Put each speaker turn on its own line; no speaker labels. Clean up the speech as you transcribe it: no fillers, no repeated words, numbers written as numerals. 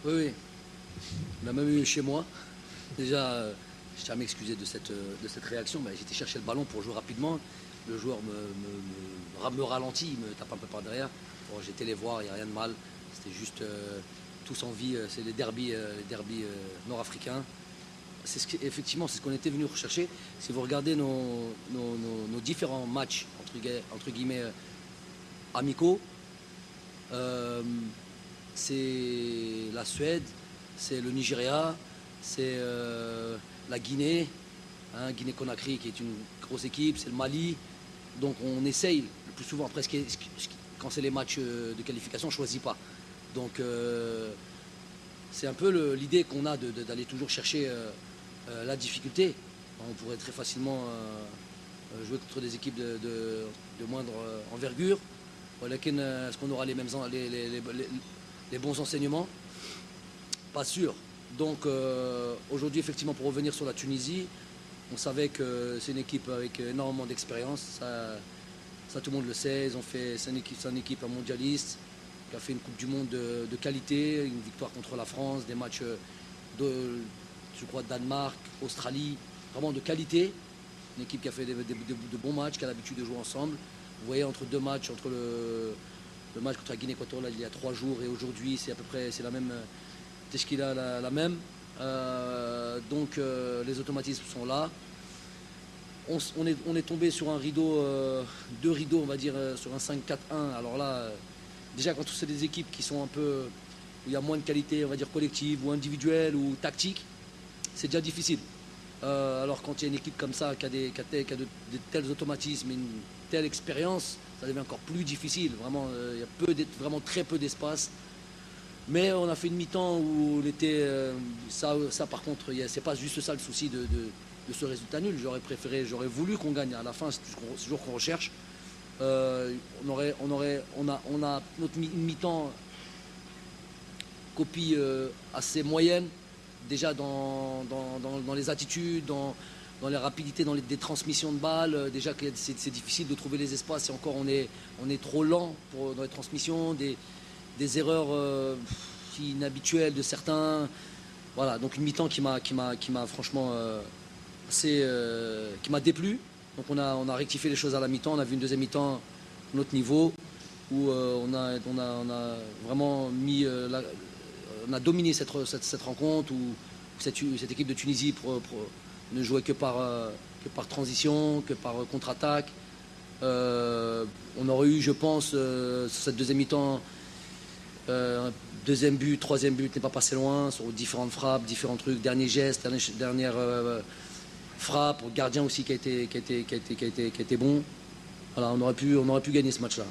Oui, oui. On a même eu chez moi. Déjà, je tiens à m'excuser de cette réaction. Mais j'étais chercher le ballon pour jouer rapidement. Le joueur me ralentit, il me tape un peu par derrière. Bon, j'étais les voir, il n'y a rien de mal. C'était juste tous en vie. C'est les derbys nord-africains. Effectivement, c'est ce qu'on était venu rechercher. Si vous regardez nos différents matchs, entre guillemets, amicaux, c'est la Suède, c'est le Nigeria, c'est la Guinée, hein, Guinée-Conakry qui est une grosse équipe, c'est le Mali. Donc on essaye le plus souvent, après quand c'est les matchs de qualification, on ne choisit pas. Donc c'est un peu l'idée qu'on a d'aller toujours chercher la difficulté. On pourrait très facilement jouer contre des équipes de moindre envergure. Est-ce qu'on aura les bons enseignements? Pas sûr. Donc aujourd'hui, effectivement, pour revenir sur la Tunisie, on savait que c'est une équipe avec énormément d'expérience. Ça, tout le monde le sait. C'est une équipe mondialiste qui a fait une Coupe du Monde de qualité, une victoire contre la France, des matchs je crois, Danemark, Australie, vraiment de qualité. Une équipe qui a fait de bons matchs, qui a l'habitude de jouer ensemble. Vous voyez, entre deux matchs, entre le match contre la Guinée équatoriale il y a 3 jours et aujourd'hui, c'est à peu près la même. Teşkila la même. Donc les automatismes sont là. On est tombé sur un rideau, 2 rideaux, on va dire, sur un 5-4-1. Alors là, déjà quand c'est des équipes qui sont un peu, où il y a moins de qualité, on va dire collective ou individuelle ou tactique, c'est déjà difficile. Alors quand il y a une équipe comme ça qui a de tels automatismes, une telle expérience, ça devient encore plus difficile. Vraiment, il y a vraiment très peu d'espace. Mais on a fait une mi-temps où ça par contre, c'est pas juste ça le souci de ce résultat nul. J'aurais voulu qu'on gagne à la fin, c'est toujours qu'on recherche. On a notre mi-temps copie assez moyenne, déjà dans les attitudes, dans les rapidités, dans les transmissions de balles. Déjà que c'est difficile de trouver les espaces et encore on est trop lent dans les transmissions. Des erreurs inhabituelles de certains. Voilà, donc une mi-temps qui m'a franchement assez qui m'a déplu. Donc on a rectifié les choses à la mi-temps. On a vu une deuxième mi-temps à notre niveau où on a vraiment mis on a dominé cette rencontre où cette équipe de Tunisie ne jouait que par transition, que par contre-attaque. On aurait eu, je pense, sur cette deuxième mi-temps, deuxième but, troisième but n'est pas passé loin, sur différentes frappes, différents trucs, dernier geste, dernière frappe, gardien aussi qui a été bon. Voilà, on aurait pu gagner ce match-là.